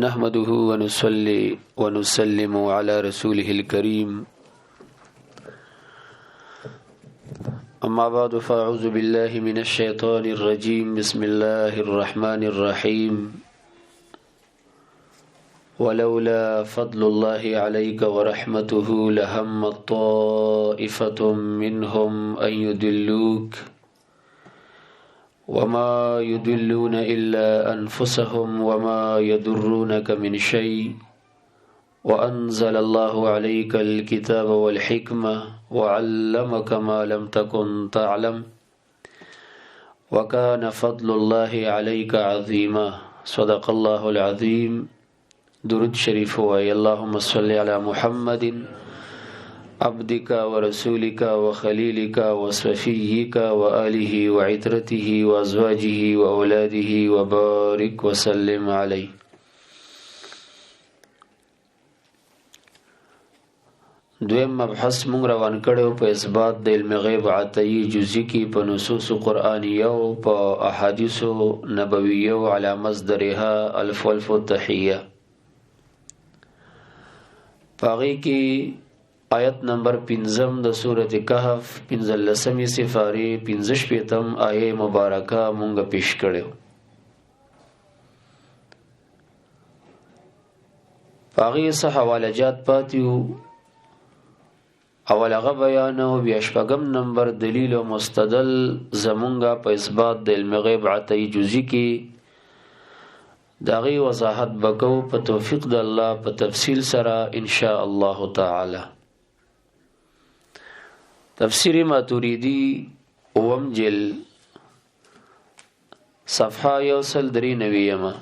نحمده ونصلي ونسلم على رسوله الكريم أما بعد فأعوذ بالله من الشيطان الرجيم بسم الله الرحمن الرحيم ولولا فضل الله عليك ورحمته لهم طائفة منهم أن يضلوك وما يضلون إلا أنفسهم وما يضرونك من شيء وأنزل الله عليك الكتاب والحكمة وعلمك ما لم تكن تعلم وكان فضل الله عليك عظيما صدق الله العظيم. درود شریف وای اللهم صل على محمد عبدك ورسولك وخليلك وصفيك وآله وعترته وأزواجه وأولاده وبارك وسلم عليه. دویم مبحث مونږ روان کړو په اثبات د علم غیب عطایی جزئی کې په نصوص قرآنیه او په احادیث نبویه علی مصدرها الف الف التحیه. پاغي کې آیت نمبر 15 د سورۃ کهف 15 سفاری 15 آیه مبارکه مونږ پیش کړو. پاغي سه حواله جات پاتیو. اول هغه بیان او بیا شپږم نمبر دلیل او مستدل زمونږه په اثبات د علم غیب عطایی جزئی کې داغي وضاحت بکو په توفیق د الله په تفصیل سره ان شاء الله تعالی. تفسیر ماتوریدی اوم جل صفحه 193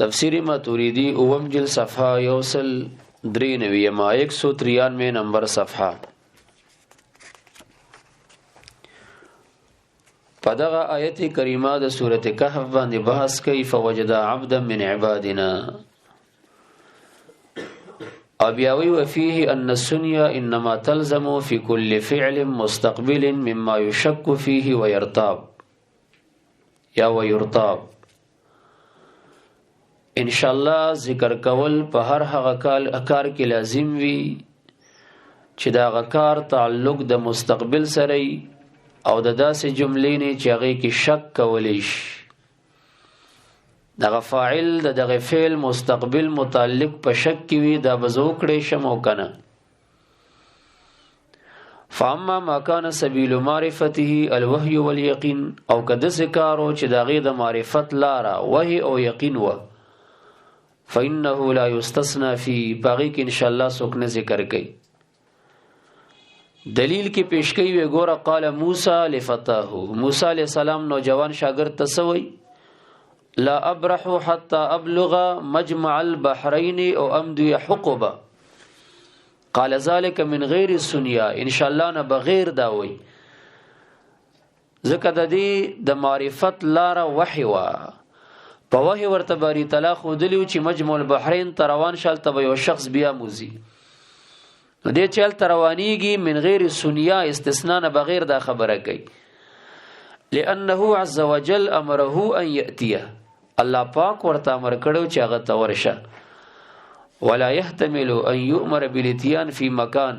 تفسیر ماتوریدی اوم جل صفحه 193 193 نمبر صفحه. پدغه آیت کریمه د سورۃ کهف باندې بحث کوي. فوجد عبدا من عبادنا ابياوي وفيه ان السنيه انما تلزم في كل فعل مستقبل مما يشك فيه ويرتاب یا ويرتاب. ان شاء الله ذکر کول په هر هغه کار کې لازم وي چې دا غکار تعلق د مستقبل سره او د داسې جملې نه چې هغه کې شک کولی شي. دغه فاعل دغه فعل مستقبل متعلق په شک کې وي دا به زه وکړی شم او کنه. فاما ما كان سبيل معرفته الوحي واليقين او کده ذکرو چې دغه د معرفت لاره وحي او یقین و فانه لا يستثنى في باقي کې ان شاء الله څوک نه ذکر کوي. دلیل کې پیش کوي وی ګوره قال موسی لفتاه موسی علیہ السلام نوجوان شاګرد ته سوی لا ابرح حتى ابلغ مجمع البحرين او امضي حقبه قال ذلك من غير السنيا ان شاء الله نه بغیر دا وی ځکه د دې د معرفت لاره وحی وا په وحی ورته باری تعالی خو دلیو چې مجمع البحرين تروان شالته به یو شخص بیا موزي دې چل تروانیږي من غیر سنیا استثناء نه بغیر دا خبره کوي. لانه عز وجل امره ان یاتیه الله پاک ورته امر کړو چې هغه ته ورشه ولا يحتمل ان يؤمر بالاتيان في مكان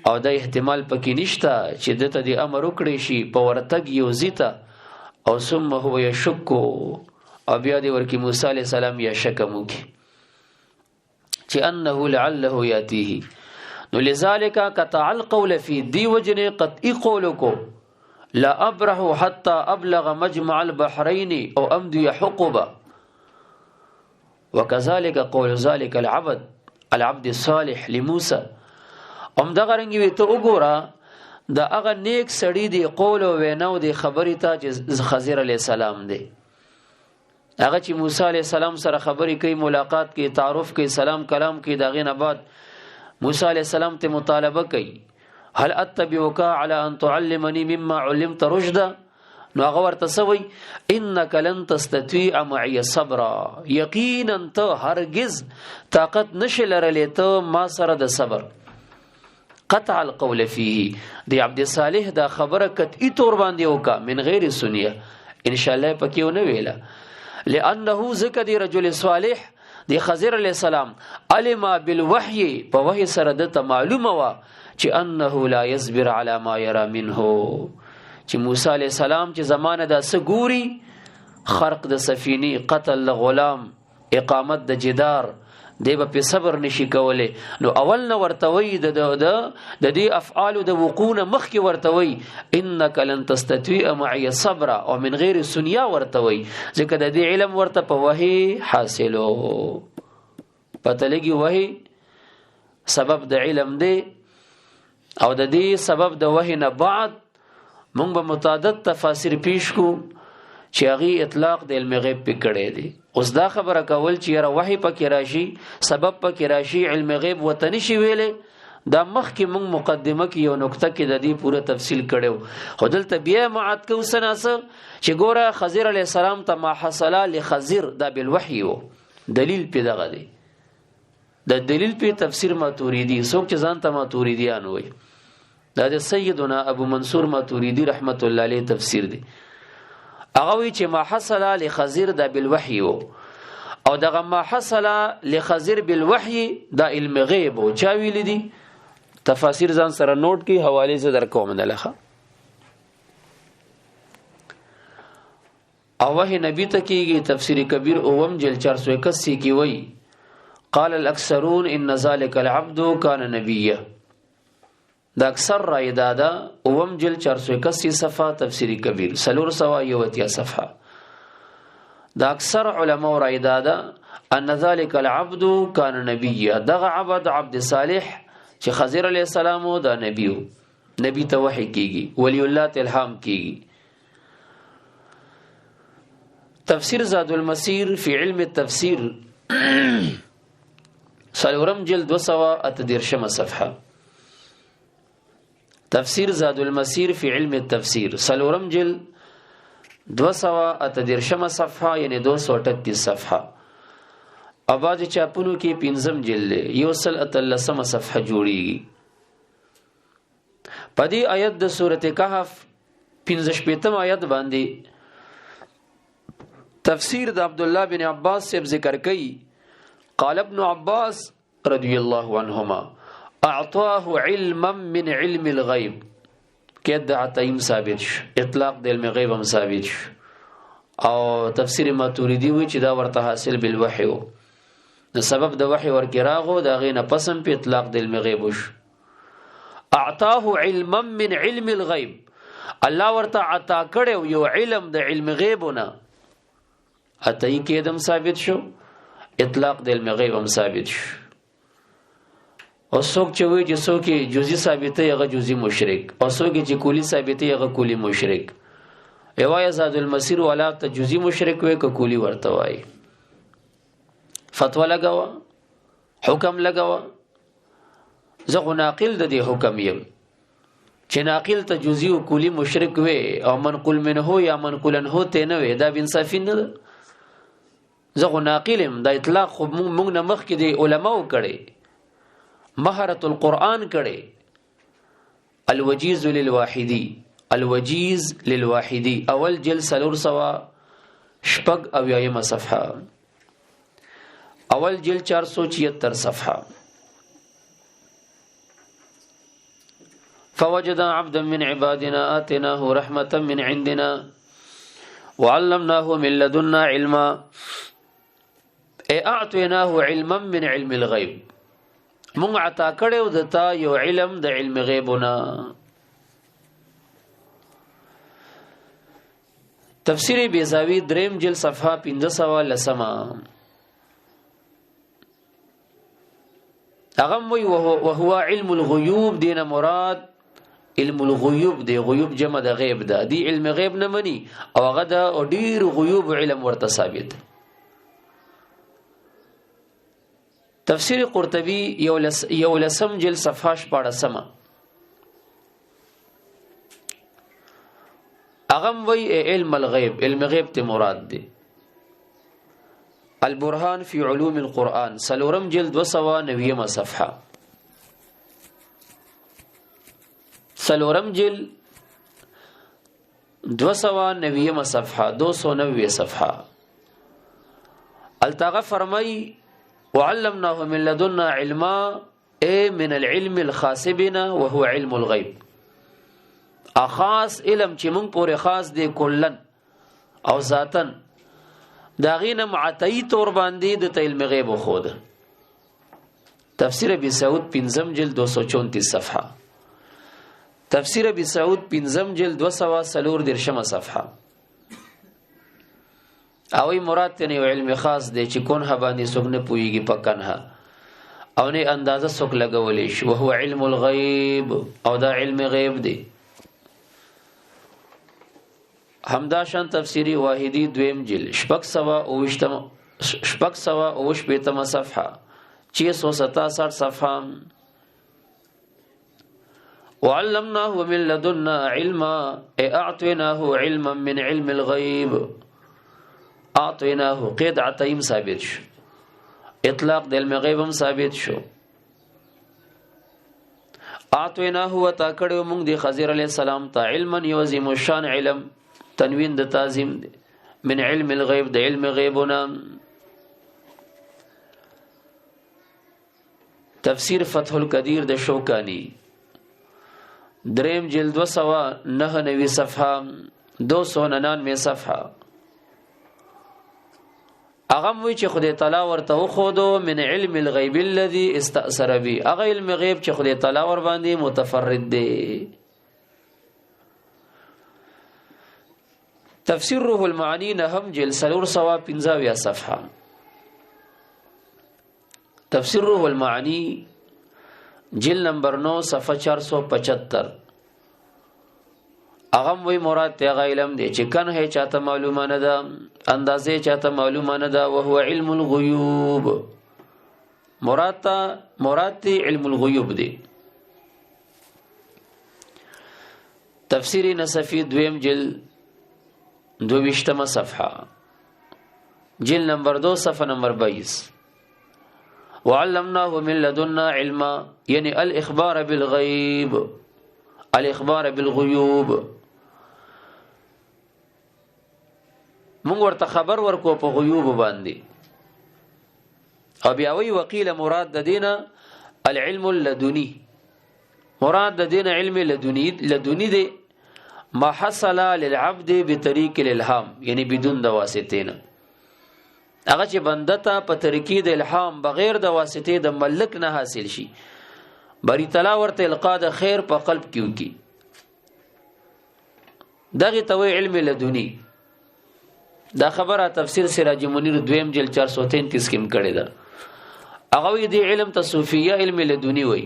او دا احتمال پکې نشته چې دته دې امر وکړي شي په ورتګ یو زیته او ثم هو يشك او بیا دې ورکی موسی علیہ السلام یا شک مو کی چې انه لعله یاتیه نو لذالک قطع القول فی دی وجنه قطعی قولکو لا ابرح حتى ابلغ مجمع البحرين او امضي حقبه وكذلك قول ذلك العبد الصالح لموسى ام دغه رنګ وی ته وګوره دا هغه نیک سړی دی قول او ویناو دی خبرې ته چې خضر علی السلام دی هغه چې موسی علی السلام سره خبرې کوي ملاقات کوي تعارف کوي سلام کلام کوي دغه نه بعد موسی علیہ السلام ته مطالبه کوي هل اتبعك على ان تعلمني مما علمت رشدا نو هغه ورته سوی انك لن تستطيع معي صبرا یقینا ته هرگز طاقت نشي لرلې ته ما سره د صبر قطع القول فيه دی عبد صالح دا خبره قطعی طور باندې وکا من غیر سنیه ان شاء الله پکې ونه ویلا لانه ذکر دی رجل صالح دی خضر علیہ السلام علم بالوحی په وحی سره د معلومه وا چې انه لا يصبر على ما يرى منه چې موسی علیہ السلام چې زمانه د سګوري خرق د سفینی قتل غلام اقامت د جدار دی په صبر نشي کوله نو اول نو ورتوي د دې افعال د وقوع مخ کې ورتوي انك لن تستطيع معي صبر او من غیر سنیا ورتوي ځکه د دې علم ورته په وحي حاصلو پته لګي وحي سبب د علم دی او د دې سبب د وحي نه بعد مونږ به متعدد تفاسیر پیش کو چې هغه اطلاق د علم غیب په کړي دي اوس دا خبره کول چې را وحي پکې راشي سبب پکې راشي علم غیب وطني شي ویلې دا مخ کې موږ مقدمه کې یو نقطه کې د دې پوره تفصیل کړو خو دلته بیا معاد کو سناسه چې ګوره خضر علی السلام ته ما حصل لخضر دا بالوحي و دلیل په دغه دی د دلیل په تفسیر ماتوریدی څوک چې ځان ته ماتوریدیان وای دا د سیدنا ابو منصور ماتوریدی رحمت الله علیه تفسیر دی هغه وی چې ما حصل لخضر دا بالوحي او دغه ما حصل لخضر بالوحي دا علم غیب او چا ویل دي تفاسیر ځان سره نوٹ کی حواله سے در کوم دلخه او وحی نبی ته کیږي تفسیر کبیر اوم جل 481 کی وی قال الاكثرون ان ذلك العبد كان نبيا دا اکثر رای دادا اوم جل 481 صفحه تفسیر کبیر سلور سوا یوتیا صفحه دا اکثر علماء رای دادا ان ذلك العبد كان نبيا دغه عبد صالح چې خضر علیہ السلام دا نبی ته وحی کیږي ولی الله ته الهام کیږي تفسیر زاد المسیر فی علم التفسیر سلورم جلد 218 صفحه تفسیر زاد المسیر فی علم التفسیر سلورم جلد 218 صفحه یعنی 238 صفحه اباج چاپونو کې پنځم جلد یو سل اتلسم صفحه جوړیږي پدې آیت د سورته کهف 15 آیت باندې تفسیر د عبد الله بن عباس سے ذکر کړي قال ابن عباس رضی الله عنهما اعطاه علما من علم الغیب کې د عطایم ثابت اطلاق د علم غیب هم ثابت او تفسیر ماتوریدی وی چې دا ورته حاصل بالوحی د سبب د وحی ورکراغو دا غینه پسم په اطلاق د علم غیب وش اعطاه علما من علم الغیب الله ورته عطا کړو یو علم د علم غیبونه اتای کېدم ثابت شو اطلاق د علم غیب هم ثابت شو او څوک چې وایي چې څوک جزئی ثابته هغه جزئی مشرک او څوک چې کلی ثابته هغه کلی مشرک ایوای زاد المسیر ولا ته جزئی مشرک وای ک کلی ورته وای فتوا لګاوه حکم لګاوه زغه ناقل د دې حکم یم چې ناقل ته جزئی او کلی مشرک وای او منقول منه یا منقولن هو ته نه وای دا انصافی نه زغه ناقلم د اطلاق خو موږ نه مخ کې د علماو کړي مهارت القرآن کړي الوجیز للواحدی الوجیز للواحدی اول جل سلور سوا شپږ او یایم صفحه اول جل 476 صفحه فوجد عبدا من عبادنا آتناه رحمة من عندنا وعلمناه من لدنا علما اعطيناه علما من علم الغيب مونږ عطا کړو دتا یو علم د علم غیبنا تفسیر بیزاوی دریم جل صفحه 15 لسما اغم وی وهو علم الغیوب دین مراد علم الغیوب دی غیوب جمع د غیب ده دی علم غیب نه مني او هغه د ډیر غیوب علم ورته ثابت تفسیر قرطبی یو لسم جل صفحه 14 اغم وی علم الغیب علم غیب ته مراد دی البرهان فی علوم القرآن سلورم جلد 290 صفحه سلورم جلد 290 صفحه 290 صفحه. التغ فرمای وعلمناه من لدنا علما اي من العلم الخاص بنا وهو علم الغيب. اخاص علم چې مونږ پورې خاص دی کلن او ذاتن داغینه معطی تور باندې د علم غیب خود. تفسیر ابي سعود پنځم جلد 234 صفحه. تفسیر ابي سعود پنځم جلد 240 صفحه. او مراد ته نه علم خاص دی چې کونه باندې څوک نه پويږي پکنه او نه اندازه څوک لګولې شي. وهو علم الغیب او دا علم غیب دی. همداشان تفسیری واحدی دویم جلد شپږ سوه اووه شپېتمه صفحه 667 صفحه. وعلمناه من لدنا علما اعطيناه علما من علم الغيب. اعطيناه قید عطیم ثابت شو، اطلاق د علم غیب هم ثابت شو. اعطيناه وتاکړو موږ د خضر علی السلام ته علما یوزم الشان علم تنوین د تعظیم من علم الغیب د علم غیبنا. تفسیر فتح القدیر د شوکانی دریم جلد 299 صفحه 299 صفحه. اغم وی چې خدای تعالی ورته وخودو من علم الغیب الذي استأثر به. اغه علم غیب چې خدای تعالی ور باندې متفرد دی. تفسیر روح المعانی نهم جلد 315 صفحه. تفسیر روح المعانی جلد نمبر 9 صفحه 475. اغم وی مراد ته علم دی چې کنه چاته معلومه نه ده، اندازې چاته معلومه نه ده. وهو علم الغیوب. مراد علم الغیوب دی. تفسیر نصفی دویم جلد 22 صفحه جلد نمبر 2 صفحه نمبر 22. وعلمناه من لدنا علما یعنی الاخبار بالغیب، الاخبار بالغیوب. مونږ ورته خبر ورکو په غیوب باندې. او بیا وی وقیل مراد د دینه العلم اللدنی. مراد د دینه علم لدنی دی ما حصل للعبد بطریق الالهام یعنی بدون د واسطه نه. هغه چې بنده ته په طریقې د الهام بغیر د واسطه د ملک نه حاصل شي. بری تعالی ورته القا د خیر په قلب کې وکي. دغه ته علم لدنی. دا خبره تفسیر سراج منیر دویم جلد 433 کې کړی ده. هغه وی دی علم ته صوفیه علم لدنی وای.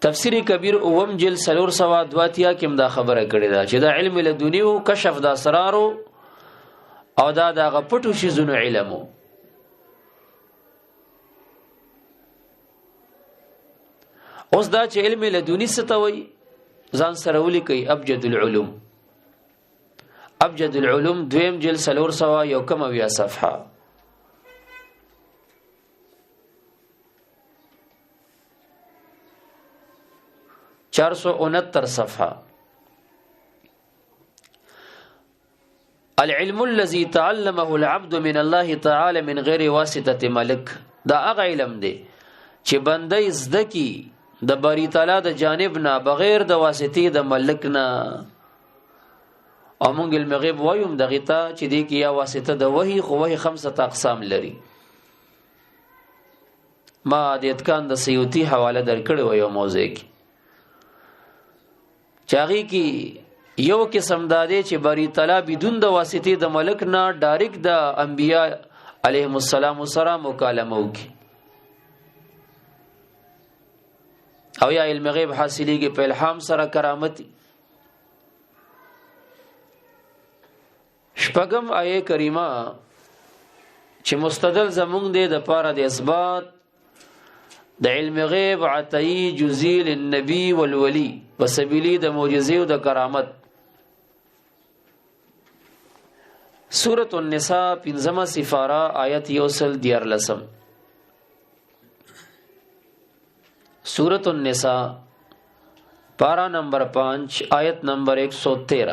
تفسیر کبیر اوم جلد 332 کې دا خبره کړی ده چې دا علم لدنی او کشف د اسرار او دا د غپټو شي زونو علم. اوس دا چې علم لدنی ستوي ځان سره ولیکي ابجد العلوم. ابجد العلوم دویم جلد 301 صفحه. چار سو 69 صفحه. العلم الذي تعلمه العبد من الله تعالى من غير واسطه ملك. دا هغه علم دی چې بنده زده کی د باری تعالی د جانب نه بغیر د واسطه د ملک نه. او مونږ علم غیب وایم دغه ته چې دی کی یا واسطه د وحی خو وحی 5 اقسام لري. ما د اتکان د سیوطی حواله درکړی و یو موضوع کې چاغي کی یو قسم دادې چې باری تعالی بدون د واسطه د ملک نه ډایرک د انبیا علیهم السلام سره مکالمه وکي. او یا علم غیب حاصلېږي په الهام سره کرامت. شپږم آیه کریمه چې مستدل زمونږ دی د پاره د اثبات د علم غیب عطایی جزئی للنبی والولی وسبیلی د معجزې او د کرامت. سورۃ النساء 5 سفاره آیت 114. سورۃ النساء پارا نمبر 5 آیت نمبر 113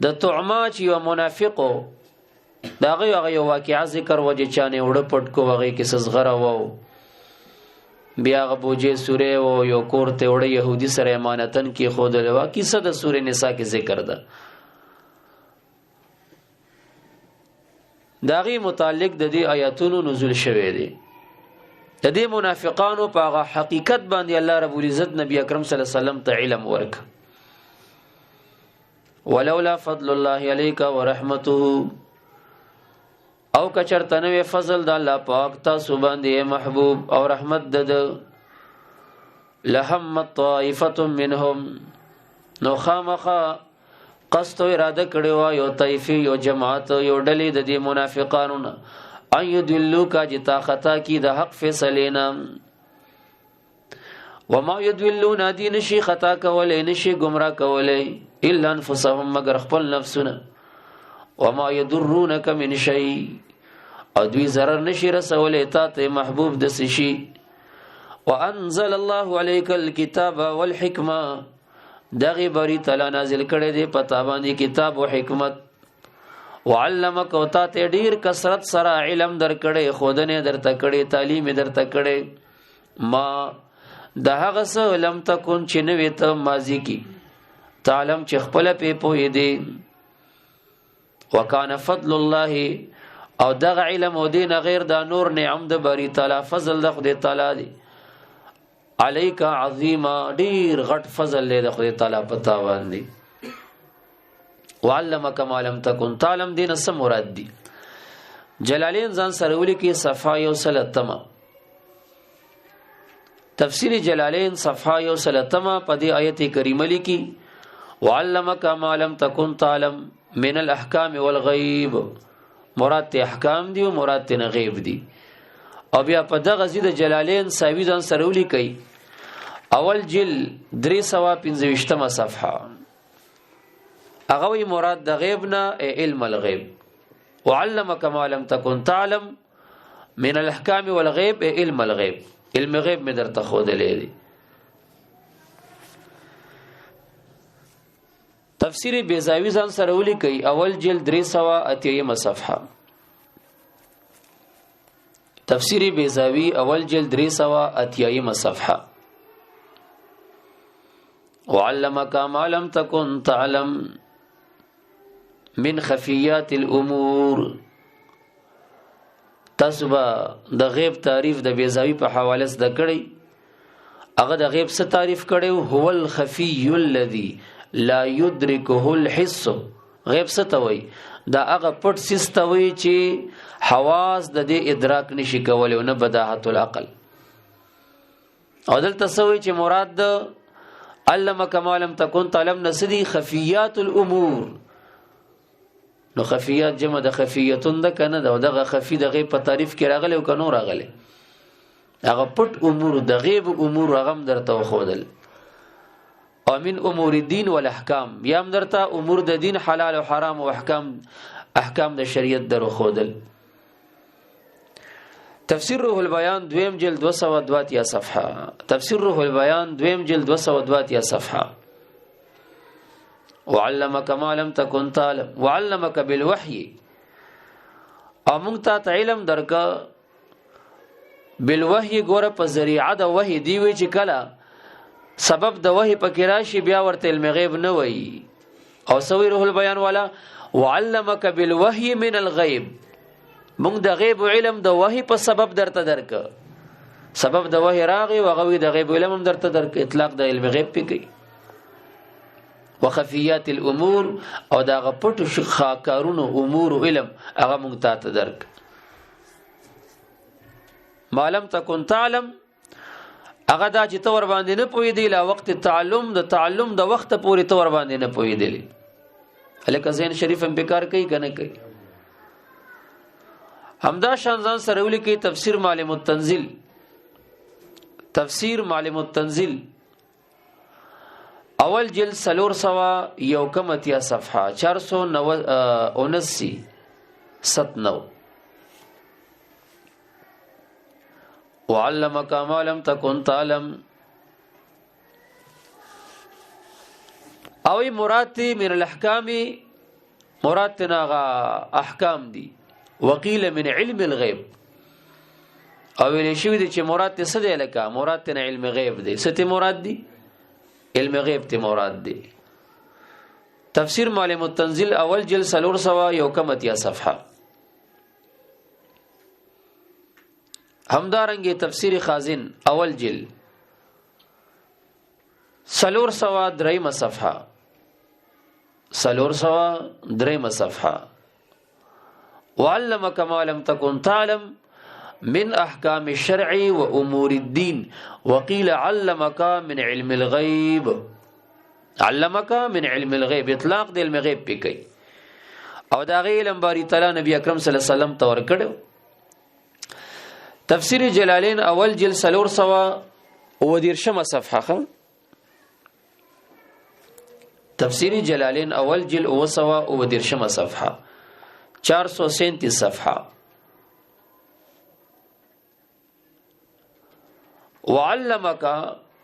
د تعما چې یو منافقو دا هغه یو واقعا ذکر وجه چانه وړ پټ کو هغه کې سزغره وو بیا هغه بوجه سوره او یو کور ته وړ يهودي سره امانتن کې خود لوا کیسه د سوره نساء کې ذکر ده داغي متعلق د دې آیاتونو نزول شوه دي د دې منافقانو په هغه حقیقت باندې الله رب العزت نبی اکرم صلی الله علیه وسلم ته علم ورک ولولا فضل الله عليك ورحمته او کچرته نو فضل د الله پاک تاسو باندې محبوب او رحمت د لهم طائفه منهم نو خامخه قصد اراده کړو یو طائفه یو جماعت یو ډلې د دې منافقانو نه ايدلوا کا جتا خطا کی د حق فیصلینا وما يدلون دین شي خطا کولې نشي گمراه کولې الا انفسهم مگر خپل نفسونه وما يضرونك من شيء او دوی zarar نشي رسولې ته محبوب د شي وانزل الله عليك الكتاب والحکمه دغه بری تعالی نازل کړي دي پتا باندې کتاب او حکمت وعلمک او ته ډیر کثرت سره علم درکړي خودنه درته کړي تعلیم درته کړي ما د هغه څه لم تکون چې نو ته ماضی کی تعلم چې خپل په پوي دي وکانه فضل الله او دغه علم او دین غیر دا نور نعم د بری تعالی فضل د خدای تعالی دی علیک عظیما ډیر غټ فضل له خدای تعالی پتا باندې وعلمک ما لم تکن تعلم دین سم مراد دی جلالین ځان سره ولي کې صفحه یو سلطمه تفسیر جلالین صفحه یو سلطمه په دې آیت کریمه لیکي وعلمک ما لم تکن تعلم من الاحکام والغیب مراد ته احکام دی او مراد ته غیب دی او بیا په دغه زید جلالین ساوی ځان سره ولي کوي اول جل 325 صفحه هغه وی مراد د غیب نه علم الغیب وعلمک ما لم تکن تعلم من الاحکام والغیب علم الغیب علم غیب می درته خود لیدي تفسیر بیزاوی ځان سره ولي کوي اول جلد 380 صفحه تفسیر بیزاوی اول جلد 380 صفحه وعلمک ما لم تکن تعلم من خفیات الامور تسبا د غیب تعریف د بیزاوی په حواله د کړي هغه د غیب څخه تعریف کړي هو الخفی الذی لا يدركه الحس غیب څه ته وای دا هغه پټ سیستوي چې حواس د دې ادراک نشي کولای او نه بداحت العقل او دلته سوي چې مراد د علمک ما لم تکن تعلم نسدي خفیات الامور نو خفیات جمع د خفیتون د کنه دغه خفی د غیب په تعریف کې راغلی او کنو راغلی هغه پټ امور د غیب امور هغه درته خودل او من امور الدین والاحکام یا درته امور د دین حلال او حرام او احکام د شریعت درو خودل تفسیر روح البیان دویم جلد 202 صفحه تفسیر روح البیان دویم جلد 202 صفحه وعلمك ما لم تكن تعلم وعلمك بالوحي او مونږ ته علم درکا بالوحي ګوره په ذریعہ د وحي دی وی چې کله سبب د وحي پکې راشي بیا ورته علم غیب نه وای او سوی روح البیان والا وعلمك بالوحي من الغیب مونږ د غیب علم د وحي په سبب درته درکا سبب د وحي راغي او غوي د غیب علم درته درک اطلاق د علم غیب پکې وخفیات الامور او دا غپټو شخاکارونو امور علم هغه مونږ ته درک معلوم تکون تعلم هغه دا چې تور باندې نه پوي دی لا وخت تعلم د وخت پورې تور باندې نه پوي دی الکه زین شریف هم بیکار کوي کنه کوي همدا شان ځان سره ولیکي تفسیر معلم التنزيل تفسیر معلم التنزيل اول جلد سلور سوا یو کمتیا صفحه 479 79 وعلمك ما لم تكن تعلم. او مراد تی من الاحکام مراد تناغا احکام دی. وقیل من علم الغیب او ویل شوی دی چې مراد تی څه دی لکه مراد تینا علم غیب دی. څه تی مراد دی؟ علم غیب تی مراد دی. تفسیر معلم التنزیل اول جل 401 صفحه. همدارنګه تفسیر خازن اول جل 403 صفحه 403 صفحه. وعلمك ما لم تكن تعلم من احکام الشرع و امور الدین وقیل علمك من علم الغیب. علمك من علم الغیب اطلاق د علم غیب پی کوي او دا غی علم باری تعالی نبی اکرم صلی الله علیه وسلم تور کړو. تفسیر جلالین اول جل 413 صفحه. تفسیر جلالین اول جل 413 صفحه 437 صفحه. وعلمك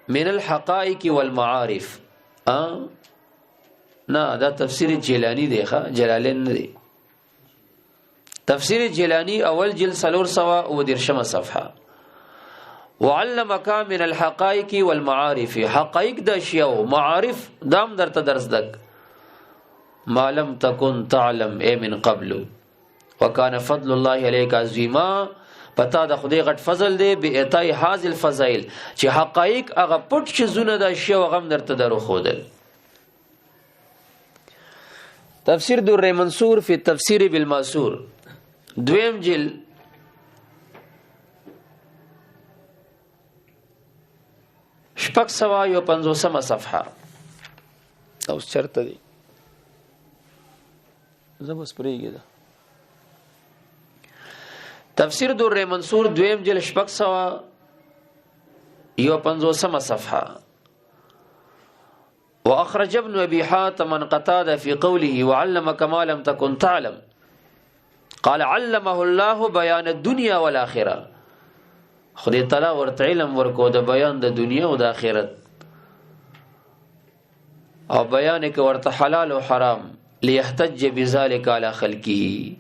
من الحقائق والمعارف. نه دا تفسیر جیلانی دی ښا جلالین نه دی. تفسیر جیلانی اول جل 413 صفحه. وعلمك من الحقائق والمعارف حقائق د اشیاء معارف دام درته درس دک. ما لم تكن تعلم اي من قبل وكان فضل الله عليك عظيما. پتا د خدای غټ فضل دی به اتای حاصل فضائل چې حقایق هغه پټ چې زونه د اشیاء غم درته درو خودل. تفسیر در منصور فی التفسیر بالماسور دویم جل 650 صفحه. اوس چرته دی زبس پریږي دا تفسیر در منصور دویم جل 650 صفحه. واخرج ابن ابي حاتم من قتاده في قوله وعلمك ما لم تكن تعلم قال علمه الله بيان الدنيا والاخره. خدای تعالی ورته علم ورکو د بیان د دنیا او د آخرت او بیان کې ورته حلال او حرام ليحتج بذلك على خلقه.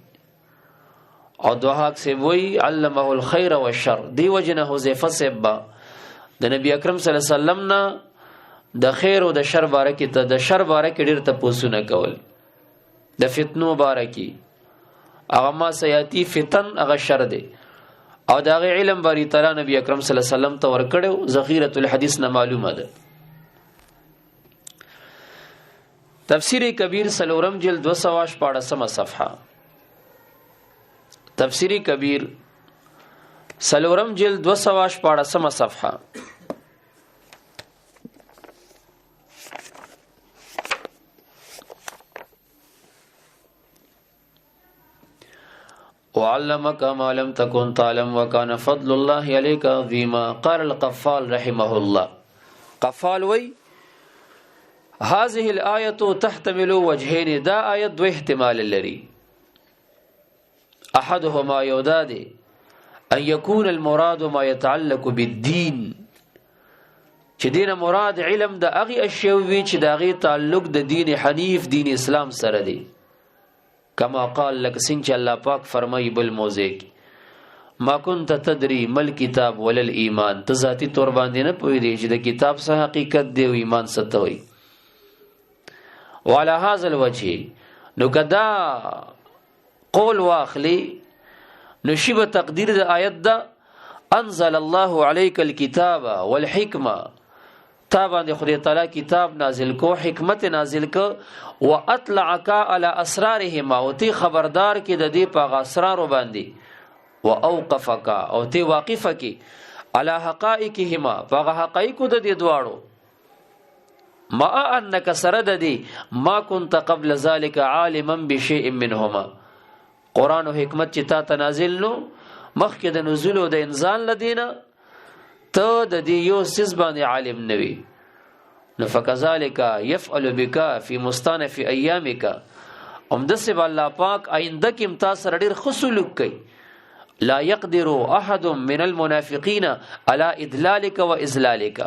او دوحاک سے وی علمه الخير والشر دی وجنه حذیفه سبا د نبی اکرم صلی الله علیه وسلم نه د خیر او د شر باره کې ته د شر باره کې ډیر ته پوښتنه کول د فتنو باره کې هغه ما سیاتی فتن هغه شر دی او دا غي علم باری تعالی نبی اکرم صلی الله علیه وسلم ته ورکړو ذخیره الحدیث نه معلومه ده. تفسیر کبیر سلورم جلد 214 صفحه. تفسیر کبیر سلورم جلد 214 صفحه. وعلمك ما لم تكن تعلم وكان فضل الله عليك عظيما. قال القفال رحمه الله. قفال وی هذه الآية تحتمل وجهين. دا آية دو احتمال لري. احدهما يوداد ان يكون المراد ما يتعلق بالدين چې دینه مراد علم د اغي اشیاء چې داغي تعلق د دین حنیف دین اسلام سره دی. کما قال لك سنچ الله پاک فرمای بل موضع کی ما كنت تدري مل کتاب ولل ایمان. ته ذاتی تور باندې نه پوي دی چې د کتاب سره حقیقت دی او ایمان ستوي. وعلى هذا الوجه نو کدا قول واخلی نشیب تقدیر د آیت دا انزل الله عليك الكتاب والحکمه. تا باندې خدای تعالی کتاب نازل کو حکمت نازل کو واطلعك على اسرارهما او تی خبردار کی د دې په اسرار باندې واوقفك او تی واقفه کی على حقائقهما په حقائق د دې دواړو ما انك سرد دي ما كنت قبل ذلك عالما بشيء منهما. قران او حکمت چې تا تنازل نو مخکې د نزول او د انزال لدینه ته د دې یو سیس باندې عالم نوي. نو فكذلك يفعل بك في مستانف ايامك. د سبا الله پاک آینده کې امتاز سره ډیر خصلوک کوي لا يقدر احد من المنافقین على ادلالک و اذلالک.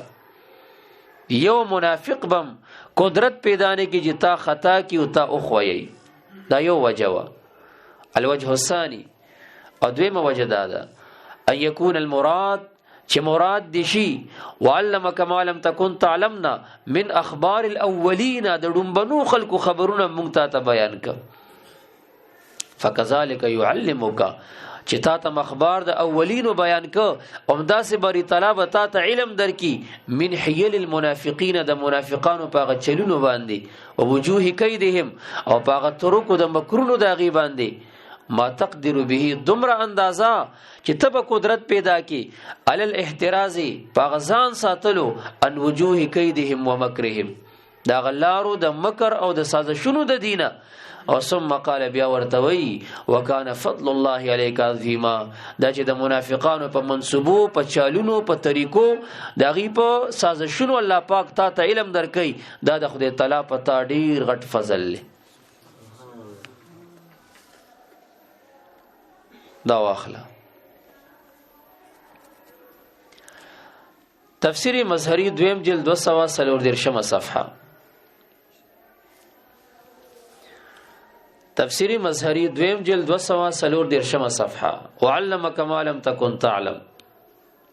یو منافق بم قدرت پیدا نه کی جتا خطا کی او تا اخوی. دا یو وجه وا. الوجه الثاني ادویمه وجه دا ان يكون المراد چې مراد دي شي وعلمك ما لم تكن تعلمنا من اخبار الاولين د ډومبنو خلکو خبرونه مونږ ته بیان ک. فكذلك يعلمك چې تا ته اخبار د اولینو بیان ک اومدا سه بری تعالی وتا ته علم درکی من حیل المنافقین د منافقانو پاغه چلونو باندې او وجوه کیدهم او پاغه ترکو د مکرونو د غی باندې ما تقدر به دمر اندازا چې تب قدرت پیدا کی عل الاحتراز پاغزان ساتلو ان وجوه کیدهم ومکرهم دا غلارو د مکر او د سازشونو د دینه. او ثم قال بیا ورتوي وکانه فضل الله علیک عظیما. دا چې د منافقانو په منسوبو په چالونو په طریقو د غی په سازشونو الله پاک تا ته علم درکې دا د خدای تعالی په تا ډیر غټ فضل له. دا واخله تفسیر مظهری دویم جلد 243 صفحه. تفسیر مظهری دویم جلد 243 صفحه. وعلمك ما لم تكن تعلم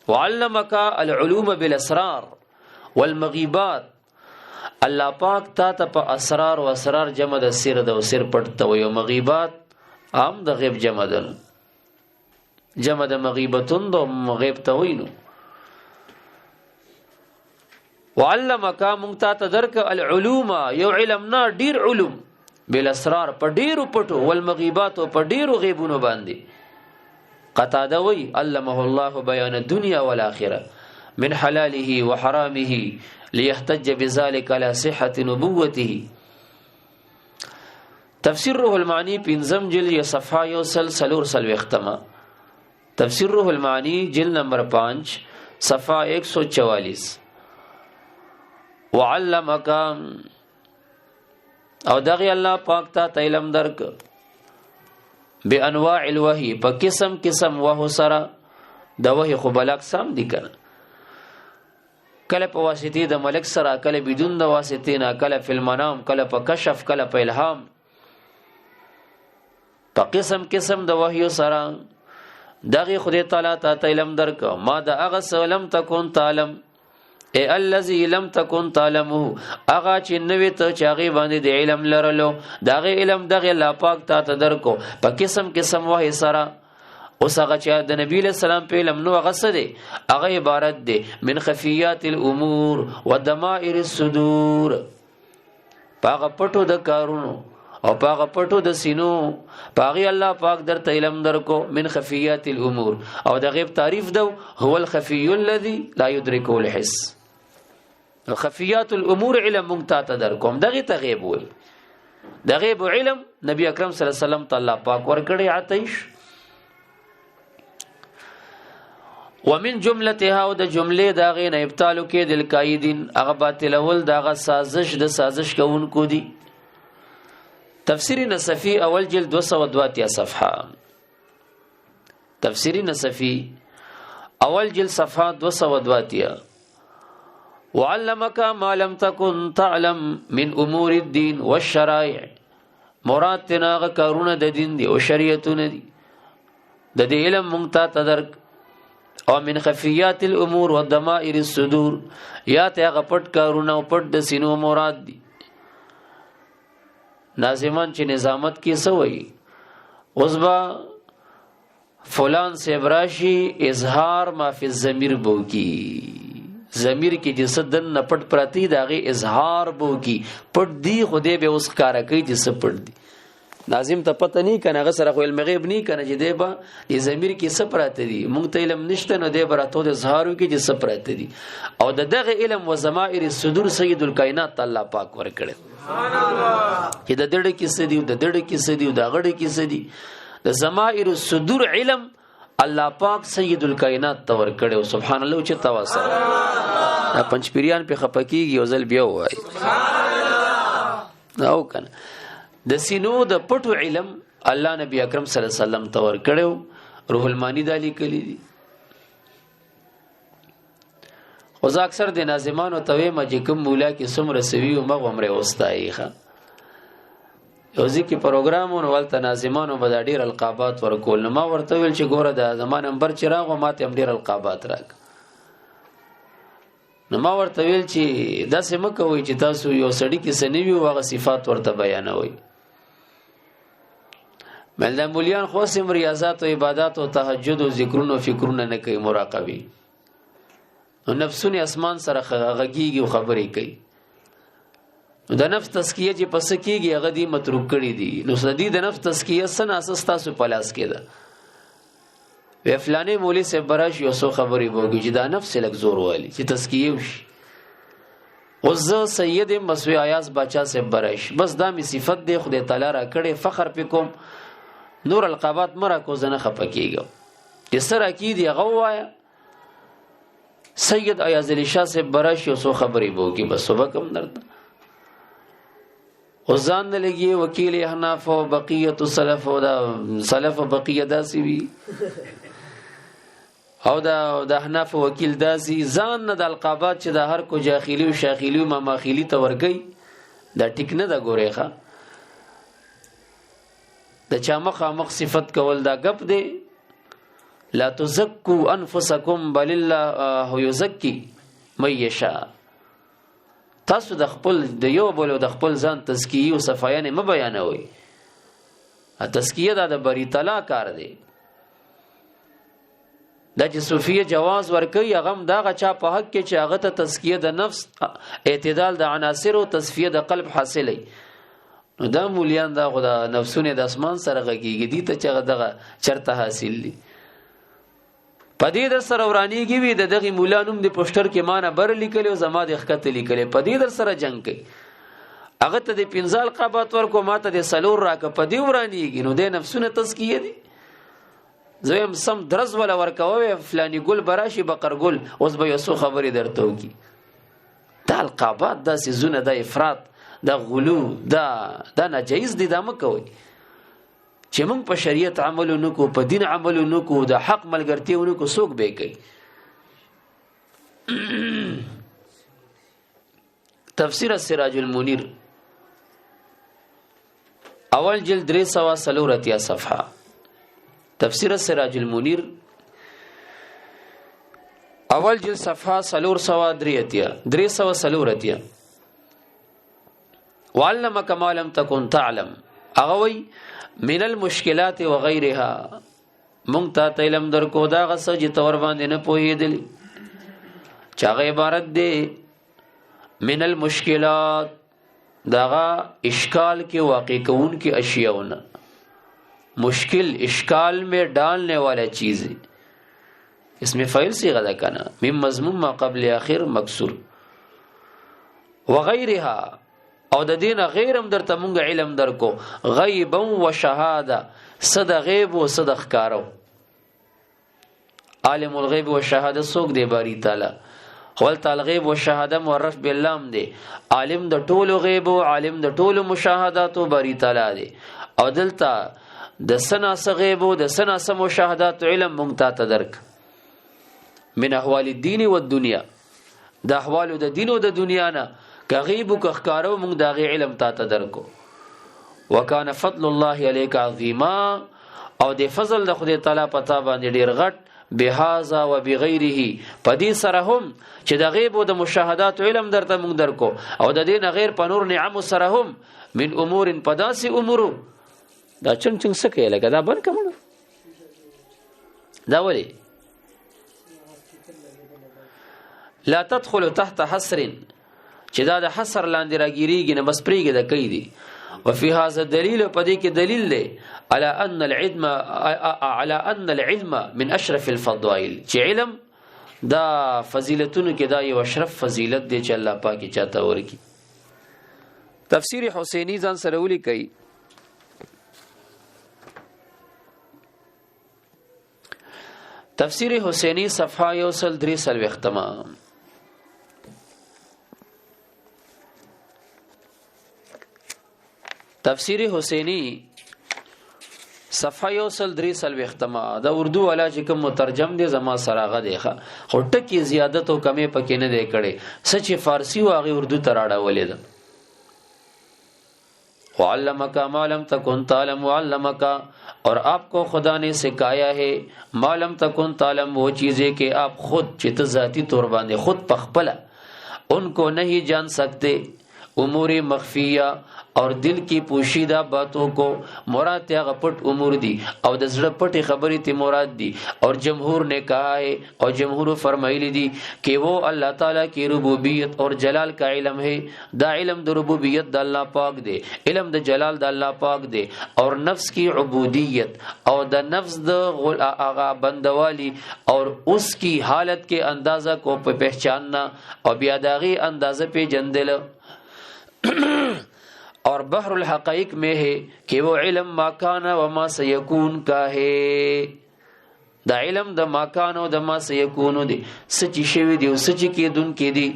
وعلمك العلوم بالاسرار والمغيبات. الله پاک تا ته په اسرار او اسرار جمع د سر د سر پټ ته یو مغیبات عام د غیب جمع ده جمع د مغیبتون د غیب ته وینو. وعلمك مونږ ته درک العلوم یو علمنا ډیر علوم بالاسرار په ډیرو پټو والمغیبات په ډیرو غیبونو باندې. قتاده وی علمه الله بیان الدنيا والاخره من حلاله وحرامه ليحتج بذلك على صحه نبوته. تفسیر روح المعانی پنځم جلد صفحه یو سلور ختمه. تفسیر روح المعانی جلد نمبر 5 صفحه 144. وعلمك او دغه الله پاک ته علم درک بانواع الوحی په قسم قسم وحو سره د وحی خو بل اقسام دي کنه کله په واسطه د ملک سره کله بدون د واسطه نه کله په المنام کله په کشف کله په الهام په قسم قسم د وحی سره دغه خدای تعالی ته علم درک ما د اغه سلام تکون تعلم اے الذی لم تکن تعلمه اغا چې نوې ته چاغي باندې د علم لرلو دغه علم دغه الله پاک ته درکو په قسم قسم وحی سره. اوس هغه چې د نبی له سلام په علم نو هغه څه دی هغه عبارت دی من خفیات الامور ودمائر الصدور. پاغه پټو د کارونو او پاغه پټو د سینو پاغي الله پاک درته علم درکو من خفیات الامور. او د غیب تعریف دو هو الخفی الذي لا يدركه الحس. خفیات الامور علم ممتاز درکوم دغه ته غیب وي. د غیب علم نبی اکرم صلی الله علیه وسلم تعالی پاک ورکړي عطیش. ومن جملتها او د جمله داغه نه ابطالو کې دل قائدین هغه باطل اول داغه سازش د سازش کوونکو دي. تفسیر نصفی اول جلد 232 صفحه. تفسیر نصفی اول جلد صفحه 232. وعلمك ما لم تكن تعلم من امور الدين والشرائع. مراد تناغه کارونه د دین دی او شریعتونه دي د دې علم مونږ ته درک. او من خفیات الامور والضمائر الصدور یا ته هغه پټ کارونه او پټ د سینو مراد دي. ناظمان چې نظامت کې سوئی اوس با فلان سے براشی اظهار ما فی الضمیر بو کی ضمیر کې جسدن نه پټ پراتی داغه اظهار بو کی پټ دی خوده به اوس کار کوي جس پټ دی. ناظم ته پته نه کنه هغه سره خو علم غیب نه کنه چې دی با ی ضمیر کې څه پراته دي مونږ ته علم نشته نو دی براته د اظهارو کې جس پراته دي. او دغه علم و ضمائر الصدور سید الکائنات الله پاک ور کړل. سبحان الله چې د دړه کې څه دی د دړه کې څه دی د غړه کې څه دی د ضمائر الصدور علم الله پاک سید الکائنات تور کړو. سبحان الله چې تواصل دا پنځ پیریان په خپکیږي او ځل بیا وای سبحان الله. او کنه د سینو د پټو علم الله نبی اکرم صلی الله علیه وسلم تور کړو روح المانی دا لیکلی دي. خو زه اکثر د ناظمانو ته وایم چې کوم مولا کې څومره سوي او مغ عمره وستایي ښه یو ځکه پروګرامونو ولته ناظمانو به دا ډېر القابات ورکول. نو ما ورته ویل چې ګوره د زما نمبر چې راغو ما ته هم ډېر القابات راک. نو ما ورته ویل چې داسې مه کوئ چې تاسو یو سړي کې څه نه وي او هغه صفات ورته بیانوئ. مل دا مولیان خو سم ریاضات او عبادات او تهجد او ذکرونه او فکرونه نه کوي مراقبه. نو نفسونه اسمان سره غږیږي او خبرې کوي. د نفس تزکیه چې پس کېږي هغه دی متروک کړي دي. نو سدي د نفس تزکیه سن اساس تاسو پلاس کېده وی فلانه مولوی سے براش یو سو خبرې وګي چې دا نفس لک زور والی چې تزکیه وشي. وز سید مسوی ایاز بچا سے براش بس دا می صفت دی خدای تعالی را کړي فخر پکوم نور القابات مرا کو زنه خپکیږي چې سره کی دی غوایا سید ایاز علی شاه سے براش یو سو خبرې وګي بس صبح کم درد وزان نه لګي وکیل احناف او بقیه السلف او دا سلف او بقیه داسي وی او دا احناف وکیل داسي ځان نه د القابات چې د هر کو جاخیلی او شاخیلی او مماخیلی ته ورګي دا ټیک نه دا ګورېخه د چا مخ صفت کول دا غپ دی. لا تزکو انفسکم بل الله یزکی من یشاء. تاسو د خپل د یو بل د خپل ځان تزکیه او صفایانه م بیانوي. ا تزکیه دا د بری تعالی کار دی. دا چې صوفیه جواز ورکوي هغه دا غچا په حق کې چې هغه ته تزکیه د نفس اعتدال د عناصر او تصفیه د قلب حاصلې. نو دا مولیان دا خدا نفسونه د اسمان سره غږیږي دي ته چې دغه چرته حاصل دي. پدې در سره ورانیږي وي دغه مولانوم د پوسټر کې معنی بر لیکل او زما د خط لیکل پدې در سره جنگ کوي هغه ته د پنځال قبات ورکو ماته د سلور راک پدې ورانیږي. نو د نفسونه تزکیه دي زم سم درز ولا ورکوي فلانی ګل براشي بقر ګل اوس به یو څو خبرې درته وکي. دا القابات دا سيزونه د افراط دا غلو دا ناجایز دي دا مکوي چې موږ په شریعت عمل نکو په دین عمل نکو د حق ملګرتي ونکو څوک به کوي. تفسیر السراج المنیر اول جلد 343 صفحه. تفسیر السراج المنیر اول جلد صفحه 343 وعلمك ما لم تكن تعلم. اغوی من المشکلات وغیرها مونږ ته علم درکو دا غس چې تور باندې نه پوهېدل چاغه عبارت دی من المشکلات داغه اشکال کې واقع کون کی اشیاءونه مشکل اشکال میں ڈالنے والا چیز اس میں فعل صیغہ دا کنا من مضمون ما قبل اخر مکسور وغیرها او د دین غیرم درته مونږ علم درکو غیب و شهاده صد غیب و صد ښکارو. عالم الغیب و شهاده څوک دی باری تعالی خپل تعالی غیب و شهاده معرف باللام دی عالم د ټولو غیب او عالم د ټولو مشاهدات باری تعالی دی او دلته د سنا غیب او د سنا مشاهدات علم مونږ ته درک من احوال الدین و الدنیا د احوال د دین او د دنیا نه که غیب که ښکارو مونږ دا غي علم تا ته درکو. وکانه فضل الله علیک عظیما او د فضل د خدای تعالی پتا باندې ډیر غټ بهذا و بغیره پدې سره هم چې د غیب او د مشاهدات علم درته مونږ درکو او د دین غیر په نور نعم سره هم من امور پداسي امور دا چنګ سکه لګا دا بن کوم دا ولی لا تدخل تحت حصر چې دا د حصر لاندې راګیریږي نه بس پریږي د کوي دي. وفي هذا دلیل پدې کې دلیل دی على ان العلم من اشرف الفضائل چې علم دا فضیلتونو کې دا یو اشرف فضیلت دی چې الله پاک چاته ورکی. تفسیر حسینی ځان سره ولي کوي تفسیر حسینی صفحه 143 تفسیر حسینی صفحه یو سل درې سل وختما دا اردو والا چې کوم مترجم دی زما سراغه دی خو ټکی زیادت او کمی پکې نه دی کړي سچ فارسی او هغه اردو تراړه ولید وعلمک ما لم تکن تعلم وعلمک اور آپ کو خدا نے سکھایا ہے ما لم تکن تعلم وہ چیزیں کہ آپ خود چت ذاتی طور باندې خود پخپلا ان کو نہیں جان سکتے امور مخفیہ اور دل کی پوشیدہ باتوں کو مراد تیغ پٹ امور دی او د زړه پټي خبرې تی مراد دی اور جمهور نے کہا ہے اور جمهور فرمایلی دی کہ وہ اللہ تعالی کی ربوبیت اور جلال کا علم ہے دا علم د ربوبیت د الله پاک دی علم د جلال د الله پاک دی اور نفس کی عبودیت اور د نفس د آغا بندوالی اور اس کی حالت کے اندازہ کو پہچاننا اور بیاداغی اندازہ پہ جندل اور بحر الحقائق میں ہے کہ وہ علم ما کان و ما سیکون کا ہے دا علم دا ما کان و دا ما سیکون دی سچی شوی دی و سچی کی دن کی دی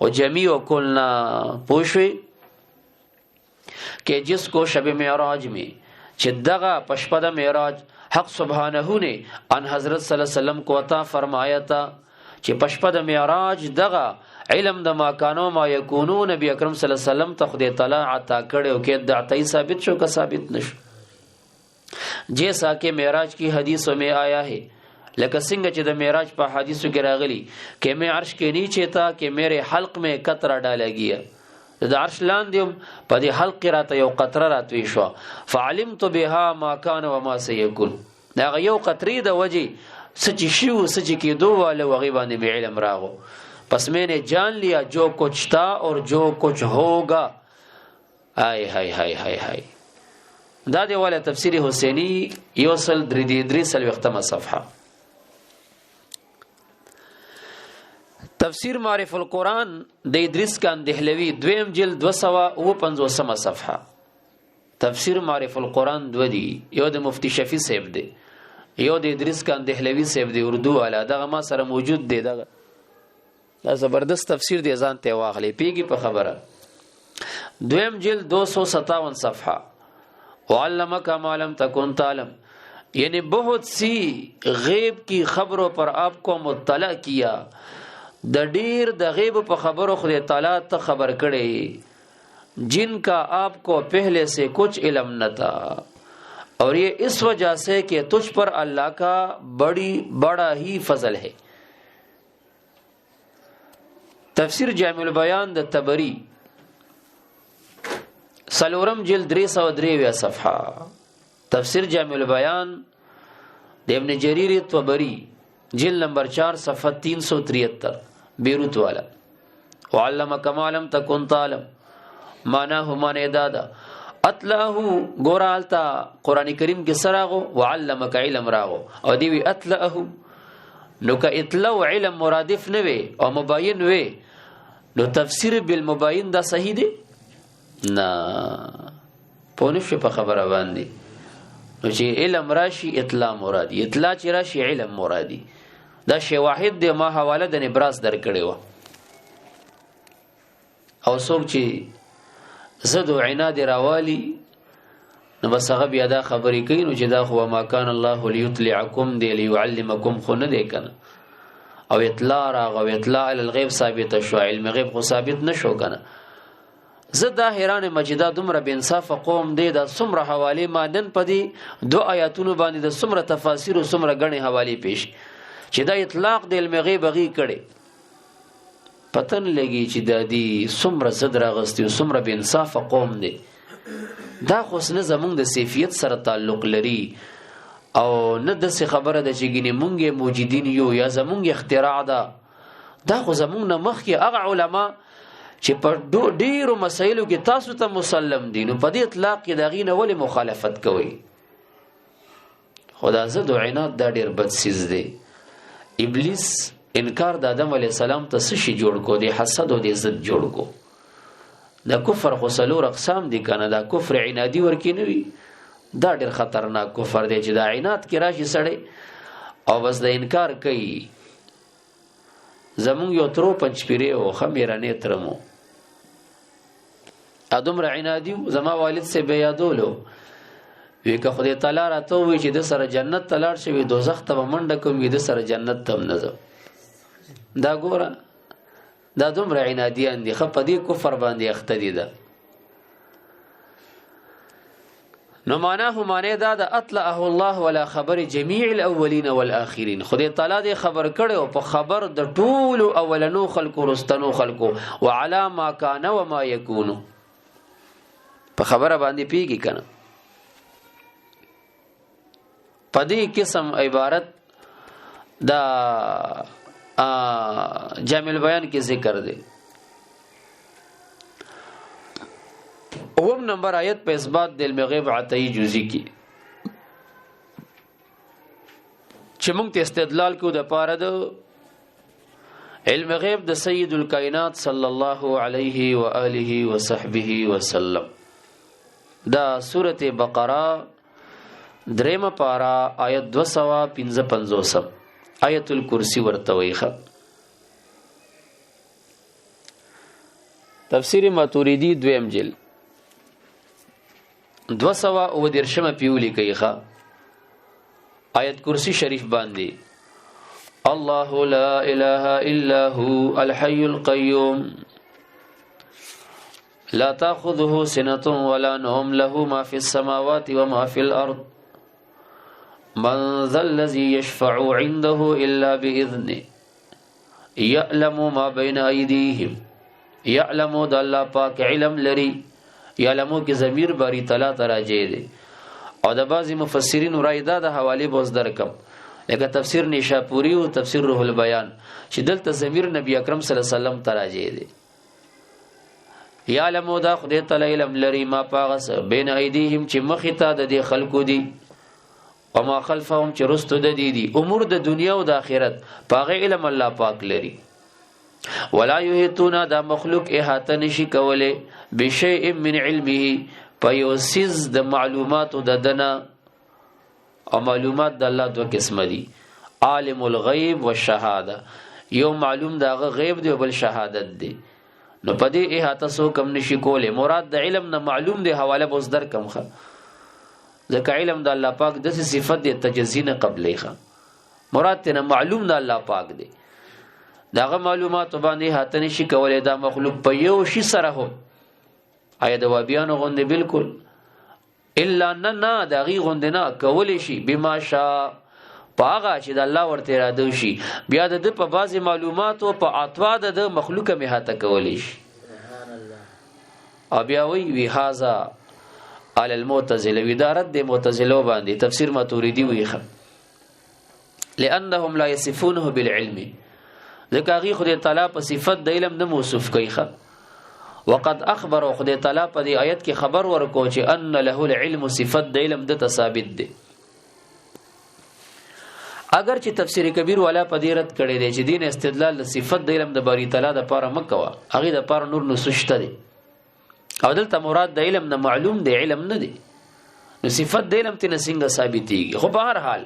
و جمیع و کلنا پوشوی کہ جس کو شب معراج میں چدغا پشپد معراج حق سبحانہو نے ان حضرت صلی اللہ علیہ وسلم کو عطا فرمایا تھا چې پشپد معراج دغه علم د ما کانو ما یکونو نبی اکرم صلی الله علیه وسلم ته خدای تعالی عطا کړو کې د عطای ثابت شو کا ثابت نشو جیسا کہ معراج کی حدیثوں میں آیا ہے لکه څنګه چې د معراج په حدیثو کې راغلی کہ میں عرش کے نیچے تھا کہ میرے حلق میں قطرہ ڈالا گیا د عرش لاندې په دې حلق راته یو قطره راتوي شو فعلمت بها ما كان وما سيكون دا یو قطری د وجه سچی شیو سچی کی دو والے وغیبانی بھی علم راغو پس میں نے جان لیا جو کچھ تھا اور جو کچھ ہوگا آئے ہائے ہائے ہائے ہائے دا دی والا تفسیر حسینی یوصل دریسل وختم صفحہ تفسیر معرف القرآن د ادریس کان دهلوی دویم جلد 250 صفحہ تفسیر معرف القرآن دو دی یو د مفتی شفیع صاحب دی یو د ادریس کان دهلوی صاحب دی اردو والا دغه ما سره موجود دی دغه دا زبردست تفسیر دی ځان ته واخلې پیږي په خبره دویم جلد 257 صفحہ وعلمک ما لم تکن تعلم یعنی بہت سی غیب کی خبروں پر آپ کو مطلع کیا د ډیر د غیب په خبرو خدای تعالی ته خبر کړي جن کا آپ کو پہلے سے کچھ علم نہ تھا اور یہ اس وجہ سے کہ تجھ پر اللہ کا بڑا ہی فضل ہے تفسیر جامع البیان د تبری سلورم جلد 303 صفحہ تفسیر جامع البیان د ابن جریر طبری جلد نمبر 4 صفحہ 373 بیروت والا وعلمک ما لم تکن تعلم مانا ہو مانے دادا اطلعه گورالتا قرآن کریم کے سراغو وعلمک علم راغو او دیوی اطلعه نو که اطلاع علم مرادف نوے او مباین وے نو تفسیر بالمباین دا صحیح دی نا پونش په خبره باندې نو چې علم راشي اطلاع مرادی اطلاع چې راشي علم مرادی دا شی واحد دی ما حواله د نبراس در کړی و او څوک چې زدو عناد راوالی نو بس هغه بیا دا خبرې کوي نو چې دا خو ما کان الله لیطلعکم دی لیعلمکم خو نه دی کنه او اطلاع راغو اطلاع الغیب ثابت شو علم غیب خو ثابت نشو کنه زدا حیران مجدا دومره بے انصاف قوم دی دا څومره حواله ما نن پدی دو آیاتونو باندې د څومره تفاسیر او څومره غنی حواله پیش چې دا اطلاق د علم غیب غي کړي پتن لګي چې د دې څومره صدر غستي او څومره بے انصاف قوم دی دا خو نه زمونږ د سیفیت سره تعلق لري او نه د څه خبره د چګینه مونږه موجودین یو یا زمونږ اختراع ده دا خو زمونږ نه مخکې هغه علما چې په ډیرو مسایلو کې تاسو ته مسلم دي نو په دې اطلاق کې دغې نه ولې مخالفت کوي خدا زد و عناد دا ډیر بد سیز دی ابلیس انکار د آدم علیه السلام ته څه شي جوړ کو دی حسد او د ضد جوړ کو دا کفر خو څلور اقسام دي کنه دا کفر عنادي ورکی نه وي دا ډیر خطرناک کفر دی چې دا عناد کې راشي سړی او بس د انکار کوي زمون یو ترو پنځپيري او خمیرانه ترمو ادم را عنادي زما والد سے بیادولو وی که خدای تعالی راته وی چې د سره جنت ته لاړ شي دوزخ ته منډه کوم وی د سره جنت ته نه ځم دا ګوره دا دومره عنادیان دي خو په دې کفر باندې اخته دي ده نو معناه معنی دا د اطلعه الله ولا خبر جميع الاولين والاخرين خدای تعالی دې خبر کړي او په خبر د ټول اولنو خلقو رستنو خلقو وعلى ما كان وما يكون په خبره باندې پیږي کنه پدې قسم عبارت دا جامع البیان کې ذکر دی اوم نمبر آیت په اثبات د علم غیب عطئی جزئی کې چې موږ ته استدلال کو د پاره د علم غیب د سید الکائنات صلی الله علیه و آله و صحبه وسلم دا سورته بقره درېمه پارا آیت 255 آیت الکرسی ورته ویخه تفسیر ماتوریدی دویم جلد 219 پیولی کیخه آیت کرسی شریف باندې الله لا اله الا هو الحي القيوم لا تأخذه سنة ولا نوم له ما في السماوات وما في الأرض من ذا الذي يشفع عنده إلا بإذنه يعلم ما بين أيديهم يعلم د الله پاک علم لري يعلمو کې ضمیر باری تعالی تراجه دي او د بعضی مفسرین رایدا د حواله بوز درکم لکه تفسیر نیشاپوری او تفسیر روح البیان چې دلته ضمیر نبی اکرم صلی الله علیه وسلم تراجه دي يعلمو دا خدای تعالی علم لري ما پاغس بین ایدیهم چې مخته د خلقو دي وما خلفهم چې رستو د دي امور د دنیا او د آخرت پاغه علم الله پاک لري ولا یحیطون دا مخلوق احاطه نشي کوله بشیء من علمه پيوسز د معلومات د دنا او معلومات د الله دوه قسم دي عالم الغیب والشهاده یو معلوم دا غیب دی بل شهادت دی نو پدې احاطه سو کم نشي کوله مراد د علم نه معلوم دی حواله بوز در کم خه ځکه علم د الله پاک د صفت د تجزینه قبلې خه مراد ته معلوم د الله پاک دی داغه معلومات باندې هاته نشي کولای دا مخلوق په یو شي سره هو آیا د وابیانو غوندې بالکل الا نه دغه غوندې نه کولای شي بما شاء پاغه چې د الله ورته اراده شي بیا د په بعضی معلومات او په اطوا د مخلوق می هاته کولای شي سبحان الله او بیا وی هاذا علی المعتزله ودارت د معتزله باندې تفسیر ماتوریدی ویخه لانهم لا يصفونه بالعلم ذکر خدای تعالی په صفت د علم نه موصوف کوي وقد اخبر خدای تعالی په دې آیت کې خبر ورکو چې ان له العلم صفت د علم د ثابت دی اگر چې تفسیر کبیر والا په دې رد کړي دی چې دین استدلال صفت د علم د باری تعالی د پاره مکوا هغه د پاره نور نسشته دی او دلته مراد د علم نه معلوم دی علم نه دی نو صفت د علم ته څنګه ثابتيږي خو په هر حال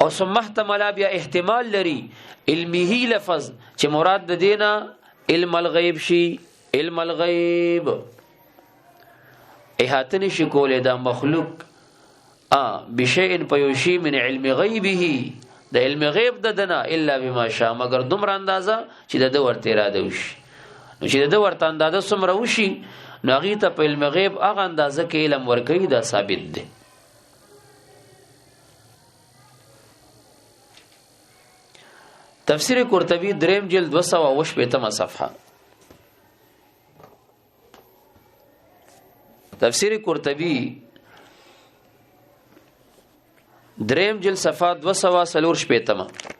او ثم احتمال بیا احتمال لري علمه لفظ چې مراد د دینه علم الغیب شي علم الغیب احاتنی شکول دا مخلوق بشیء پیوشی من علم غیبه د علم غیب د دنا الا بما شاء مگر دومره اندازه چې د ورته اراده وشي نو چې د ورته اندازه سمره وشي نو هغه ته په علم غیب هغه اندازه کې علم ورکړي دا ثابت دی تفسیر قرطبی دریم جلد 288 صفحه تفسیر قرطبی دریم جلد صفحه 284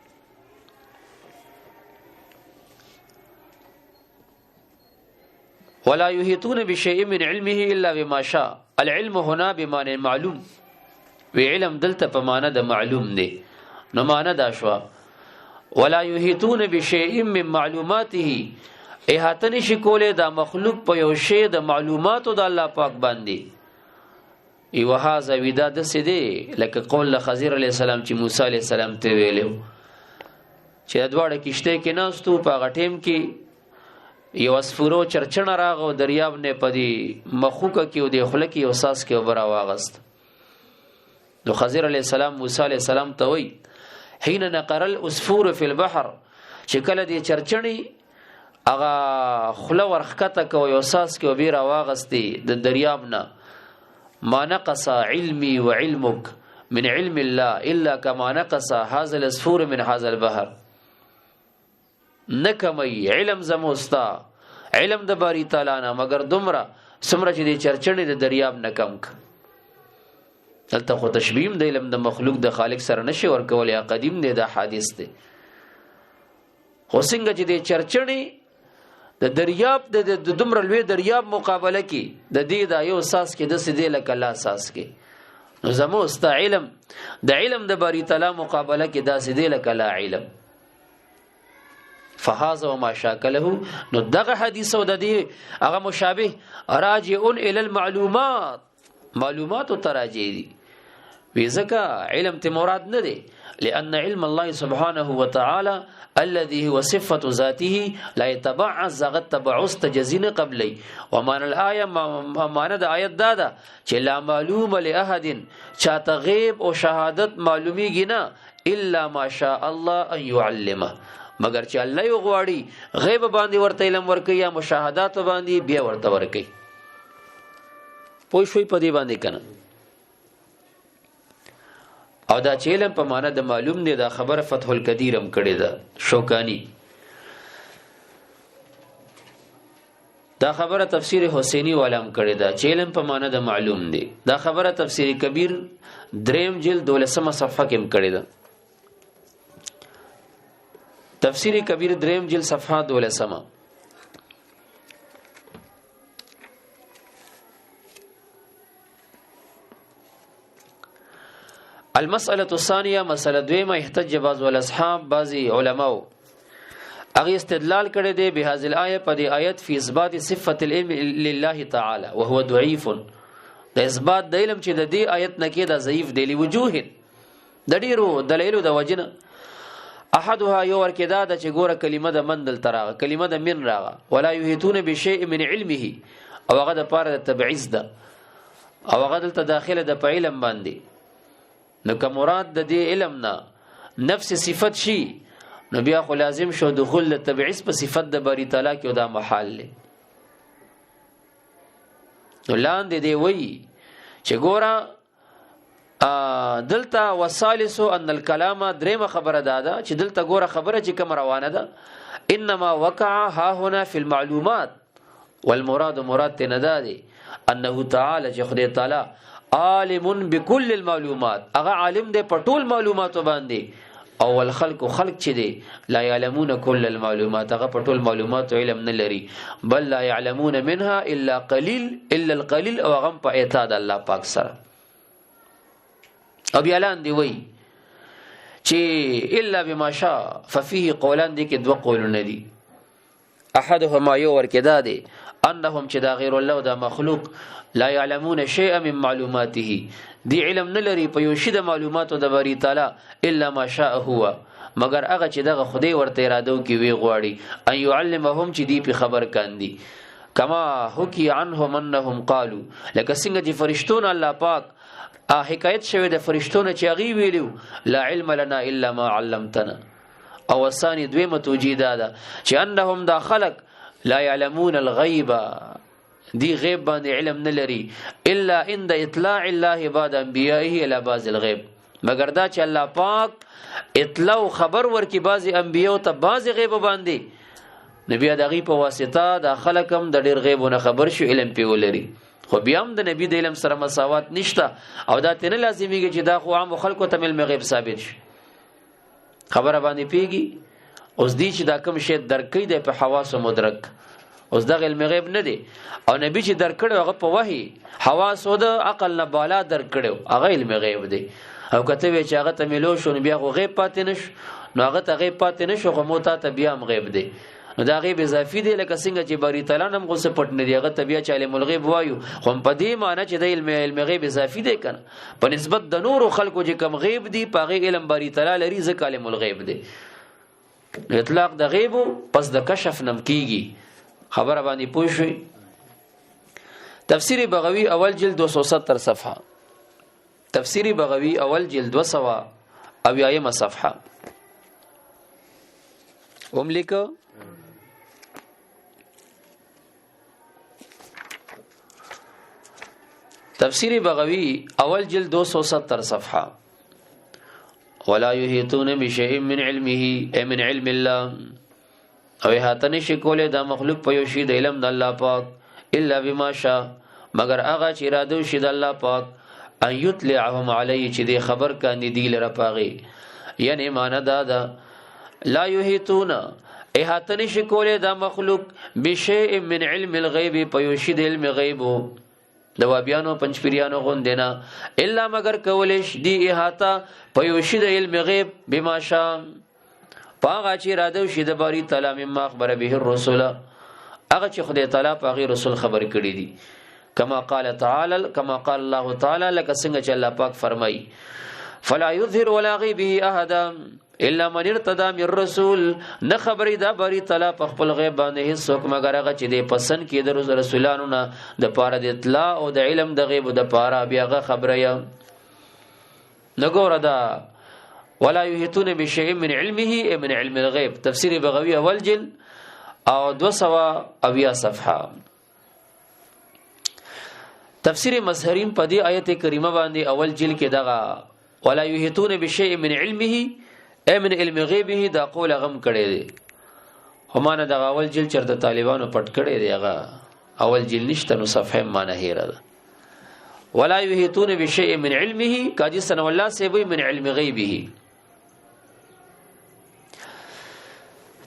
ولا يحيطون بشيء من علمه الا بما شاء العلم هنا بمعنى معلوم وعلم دلته په معنی د معلوم دی نو معنی دا شو ولا يحيطون بشيء من معلوماته احاطه نشي کوله دا مخلوق په یو شی د معلوماتو د الله پاک باندې ای وهذا ودا د سده لکه قول خضر علی السلام چې موسی علی السلام ته ویلو چې دواړه کشته کې ناستو په غټیم کې یو اسفورو چرچن راغو دریاب نه پدی مخوکه کې او د خلک یو ساس کې وبرا واغست نو خضر علیہ السلام موسی علیہ السلام ته وی حين نقر الاسفور فی البحر چې کله دی چرچنی اغا خله ورخکته کو یو ساس کې وبیر واغستی د دریاب نه ما نقص علمي وعلمك من علم الله الا كما نقص هذا الاسفور من هذا البحر نکمی علم زموستا علم د باری تعالی نه مگر دومره سمره چې دی چرچنی د دریاب نه کم ک دلته خو تشبیه د علم د مخلوق د خالق سره نشي ورکول یا قدیم دی دا حادث دی خو څنګه چې دی چرچنی د دریاب د دومره لوی دریاب مقابله کې د دې دا یو ساس کې د سدې لکه لا ساس کې نو زمو است علم د علم د باری تعالی مقابله کې دا سدې لکه لا علم فهذا وما شاكله نو دغه حدیث او د دې هغه مشابه راجعون الى المعلومات معلومات تراجع دي وذکا علم ته مراد نه دي لان علم الله سبحانه وتعالى الذي هو صفه ذاته لا يتبع زغت تبعث تجزين قبلي ومعنى الايه معنى د آیت دادا چې لا معلوم لاحد چاته غیب او شهادت معلومیږي نه الا ما شاء الله ان يعلمه مگر چې الله یو غواړي غیب باندې ورته علم ورکي یا مشاهدات باندې بیا ورته ورکي پوه شوي په دې باندې کنه او دا چې علم په معنا د معلوم دی دا خبره فتح القدیر هم کړی ده شوکانی دا خبره تفسیر حسینی والا هم کړی ده چې علم په معنا د معلوم دی دا خبره تفسیر کبیر دریم جلد 12 صفحه کې هم کړی ده تفسیر کبیر دریم جلد صفحه 12 المسألة الثانية مسألة دویمه احتج بعض الاصحاب بعضی علماء اغه استدلال کړي دي به هذه الايه په دې آیت فی اثبات صفه العلم لله تعالی وهو ضعيف د اثبات د علم چې د دې آیت نه کې دا ضعیف دی لوجوه د ډیرو دلایل د وجنه احدها یو ورکدا د چې ګوره کلمه د مندل تراغه کلمه د من راغه ولا یحیتون بشیء من علمه او هغه د پاره د تبعیض ده او هغه د تداخله د په علم باندې نو که مراد د دې علم نه نفس صفت شي نو بیا خو لازم شو دخول د تبعیض په صفت د باری تعالی کې دا محال له نو لاندې دی وی چې ګوره دلته وسالس ان الكلام دریم خبره دادا چې دلته ګوره خبره چې کوم روانه ده انما وقع ها هنا في المعلومات والمراد مراد تندادي انه تعالی چې خدای تعالی عالم بكل المعلومات هغه عالم دی په ټول معلوماتو باندې او الخلق خلق چې دی لا يعلمون كل المعلومات هغه په ټول معلوماتو علم نه لري بل لا يعلمون منها الا قليل الا القليل او هغه په اعتاد الله پاک سره او بیا لاندې وای چې الا بما شاء ففيه قولان دي کې دوه قولونه دي احدهما یو ورکدا دي انهم چې دا غیر الله دا مخلوق لا يعلمون شيئا من معلوماته دی علم نه لري په یو شی د معلوماتو د باری تعالی الا ما شاء هو مگر هغه چې دغه خدای ورته اراده کوي وی غواړي ان يعلمهم چې دی په خبر کاندي کما حکی عنهم انهم قالوا لکه څنګه چې فرشتون الله پاک حکایت شوی د فرشتونو چې هغه ویلو لا علم لنا الا ما علمتنا او ثاني دویمه توجیدا ده چې انهم دا خلق لا يعلمون الغیب دی غیب باندې علم نه لري الا عند اطلاع الله بعد انبیائه الى بعض الغیب مگر دا چې الله پاک اطلاع خبر ورکی بعض انبیاء ته بعض غیب باندې نبی دغه په واسطه دا خلقم د ډیر غیبونه خبر شو علم په ولري خو بیا هم د نبی د علم سره مساوات نشته او دا تنه لازمیږي چې دا خو عام خلکو ته علم غیب ثابت شي خبره باندې پیږي اوس دی چې دا کوم شی درکې دی په حواس مدرک اوس دا علم غیب نه دی او نبی چې درکړو هغه په وحی حواس او د عقل نه بالا درکړو هغه علم غیب دی او کته وی چې هغه ته ملو شو بیا خو غیب پاتې نش نو هغه ته غیب پاتې نشو خو موته ته بیا هم غیب دی نو دا غیب اضافي دی لکه څنګه چې باری تعالی نم غوسه پټ نه دی هغه طبيعه چې علم الغیب وایو خو په دې معنی چې د علم غیب اضافي دی کنه په نسبت د نور خلقو چې کم غیب دی په غیب علم باری تعالی لري ځکه علم الغیب دی اطلاق د غیب پس د کشف نم کیږي خبره باندې پوه شئ تفسیر بغوی اول جلد 270 صفحه تفسیر بغوی اول جلد 200 صفحه لیکو تفسیر بغوی اول جلد 270 صفحه ولا يحيطون بشيء من علمه اي من علم الله او هاتنه شکوله دا مخلوق په یو شی د علم د الله پاک الا بما شاء مگر هغه چې اراده شي د الله پاک ان يطلعهم علی چې د خبر کاندي دی لره پاغي یعنی معنا دا لا يحيطون ای هاتنه شکوله دا مخلوق بشيء من علم الغیب په یو شی د علم غیب د وابیانو پنځپیرانو غوندینا الا مگر کولش دی احاطه په یو شی د علم غیب بما شاء پاغه چې اراده شي د باری تعالی مما خبر به الرسول هغه چې خدای تعالی پاغه رسول خبر کړی دي کما قال الله تعالی لك څنګه چې الله پاک فرمایي فلا يظهر ولا غیبه احد الا من ارتضى من الرسول نه خبرې دا باری تعالی په خپل غیب باندې هیڅوک مگر هغه چې د پسند کې د رسولانو نه د پاره د اطلاع او د علم د غیب د پاره بیا هغه خبره یا نګور دا ولا يحيطون بشيء من علمه من علم الغیب تفسیر بغوی اول جلد او 200 صفحه تفسیر مظهرین په دې آیت کریمه باندې اول جلد کې دغه ولا يحيطون بشيء من علمه اي من علم غیبه دا قول غم کړي دي همانه دغه اول جلد چرته طالبانو پټ کړي دي هغه اول جلد نشته نو صفحه معنی هیره ده ولا يحيطون بشيء من علمه کاجي سن والله سيبي من علم غیبه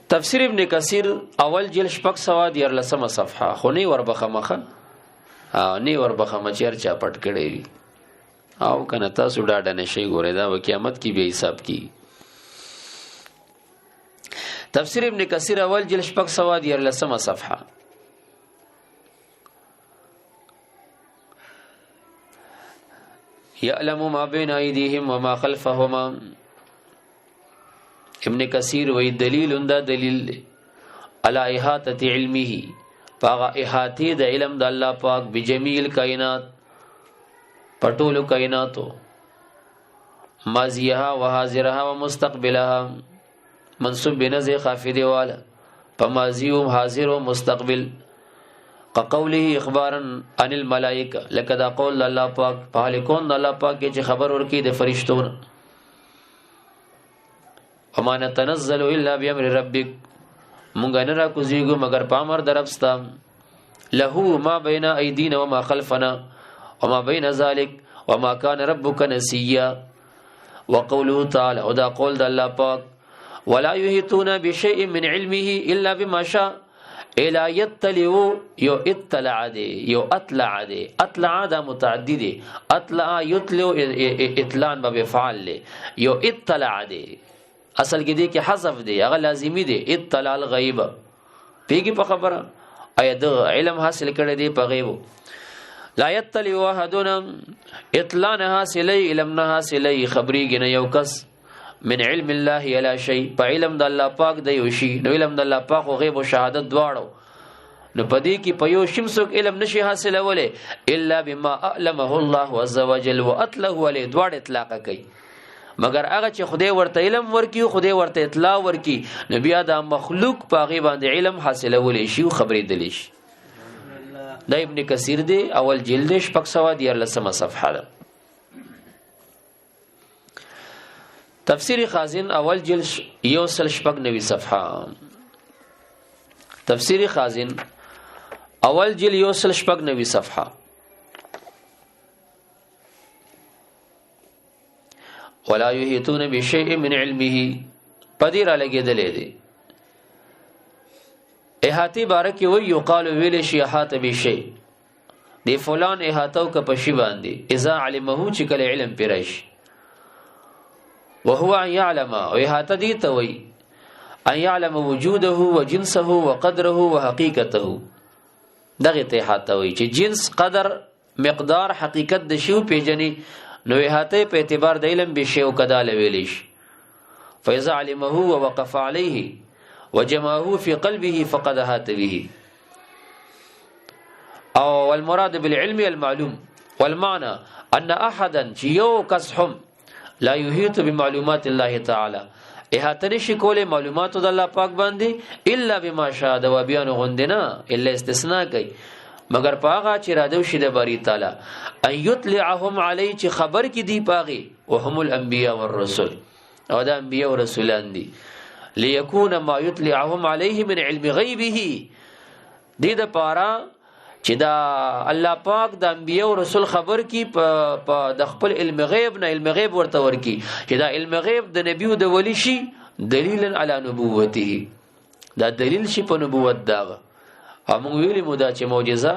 تفسیر ابن کثیر اول جلد 614 صفحه خو نه وربخه مخه نه وربخه مچیر چا پټ کړي وي او کنه تاسو ډاډه نشئ ګورئ دا و قیامت کې به حساب کی تفسیر ابن کثیر اول جلد 614 صفحه یعلم ما بین ایدیهم وما خلفهما ابن کثیر وی دلیل دا دلیل علی احاطه علمه پاغه احاطه د علم د الله پاک بجمیل کائنات پټولو کائناتو ماضیها و حاضرها و مستقبلها منصوب بنزع خافض والا فماضی و حاضر و مستقبل قوله اخبارا عن الملائکه لقد قول الله پاک په لیکون الله پاک چې خبر ورکړي د فرشتو وما نتنزل الا بامر ربک مونږ نه را کوزیږو مگر په امر درپستا له ما بین ایدینا وما خلفنا وما بين ذلك وما كان ربك نسيا وقوله تعالى ودا قول د الله پاک ولا يحيطون بشيء من علمه الا بما شاء الا يطلعوا يو اطلع دي يو اطلع دي اطلع دا متعدد اطلع يطلع اطلاعا بفعل يو اطلع دي اصل کې دي کې حذف دي هغه لازمی دي اطلاع الغیب پیږي په خبره اې د علم حاصل کړي دي په غیب لا يطلع احدنا اطلاع نه حاصلې علم نه حاصلې خبري غنه یو کس من علم الله الا شيء په علم د الله پاک د یو شی نو علم د الله پاک او غیب او شهادت دواړو نو پدې کې په یو شمسوک علم نشي حاصلوله الا بما علمه الله عز وجل واطلع ولې دواړه اطلاق کوي مگر هغه چې خدای ورته علم ورکی خدای ورته اطلاع ورکی نبی دا مخلوق پاغي باندې علم حاصلول شي او خبرې دلی شي دا ابن کثیر دی اول جلد 614 صفحه ده تفسیر خازن اول جلد 190 صفحه تفسیر خازن اول جلد 190 صفحه ولا يحيطون بشيء من علمه پدیر لګیدلې دي احاطه بارک وی یقال ویل شی احاطه بشيء دی فلان احاطه ک پشی باندې اذا علمه چې کله علم پیرش وهو ان يعلم او احاطه دي ته وی ان يعلم وجوده وجنسه وقدره وحقيقته دغه ته احاطه وی چې جنس قدر مقدار حقیقت د شی پیجنې نو احاطه په اعتبار د علم به شی او کداله ویلیش فاذا علمه ووقف عليه وجمعه في قلبه فقد احاط به او والمراد بالعلم المعلوم والمعنى ان احدا یو کس هم لا یحیط بمعلومات الله تعالی احاطه نشي کوله معلوماتو د الله پاک باندې الا بما شاء و بیان غندنا الا استثناء کوي مگر پاغه چې رادو شي د باری تعالی ان یطلعهم علی چې خبر کی دی پاغي وهم الانبیاء والرسل او د انبیاء او رسولان دي ليكون ما يطلعهم عليه من علم غیبه دې د پارا چې دا الله پاک د انبیاء او رسول خبر کی په د خپل علم غیب نه علم غیب ورته ورکی چې دا علم غیب د نبی او د ولی شي دلیلا علی نبوته دا دلیل شي په نبوت دا موږ ویلي مو دا چې معجزه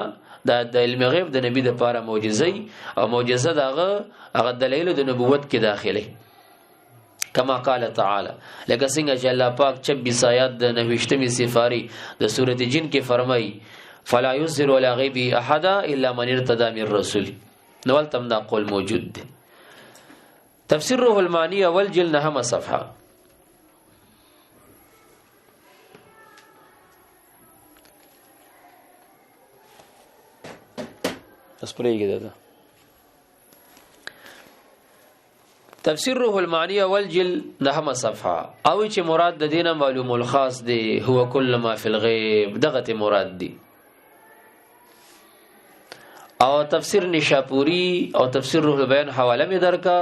د علم غیب د نبی د پاره معجزه او معجزه دغه دلیل د نبوت کې داخلي کما قال تعالی لکه څنګه چې الله پاک 26 آیات د 9 سفاری د سورۃ جن کې فرمایي فلا يظهر على غیبه احد الا من ارتضى من رسول نو تم دا قول موجود دی تفسیر روح المانی اول جلد 9 صفحه اسپریږي دا تفسیر روح المانی اول جلد 9 صفحه او چې مراد د دینه معلوم الخاص دی هو کل ما فی الغیب دغه مراد دی او تفسیر نشاپوری او تفسیر روح البیان حواله می درکا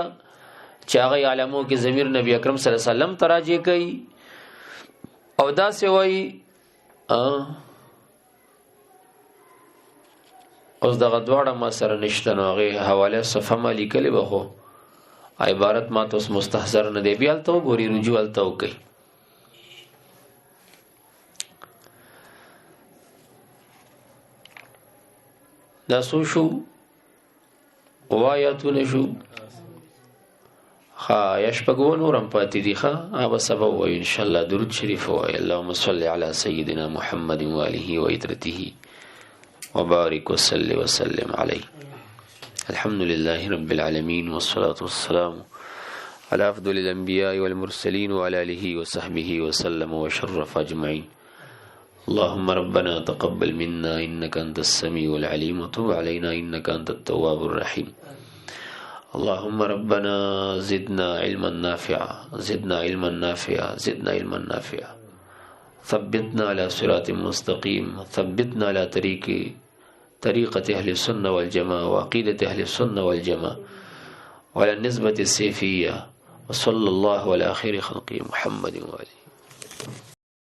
چې هغه علمو کې ضمیر نبی اکرم صلی الله علیه وسلم تراجه کوي او دا سی وای اوس دغه دواړه ما سره نشته نو هغه حواله صفه ما لیکلې به خو عبارت ما توس مستحضر نه دی بیا ته ګوري رجوع الته کوي دا سو شو وایاتونه شو ها یشپګو نورم پاتې دي ښا اوبه سبب وای ان شاء الله درود شریف وای اللهم صل علی سیدنا محمد و آله و عترته وبارك وسلم عليه الحمد لله رب العالمين والصلاة والسلام على أفضل الأنبياء والمرسلين وعلى آله وصحبه وسلم وشرف أجمعين اللهم ربنا تقبل منا إنك أنت السميع العليم وتب علينا إنك أنت التواب الرحيم اللهم ربنا زدنا علما نافعا زدنا علما نافعا زدنا علما نافعا ثبتنا على صراط مستقيم ثبتنا على طريقة أهل السنة والجماعة وعقيدة أهل السنة والجماعة وعلى النسبة السيفية وصلى الله على خير خلقه محمد وآله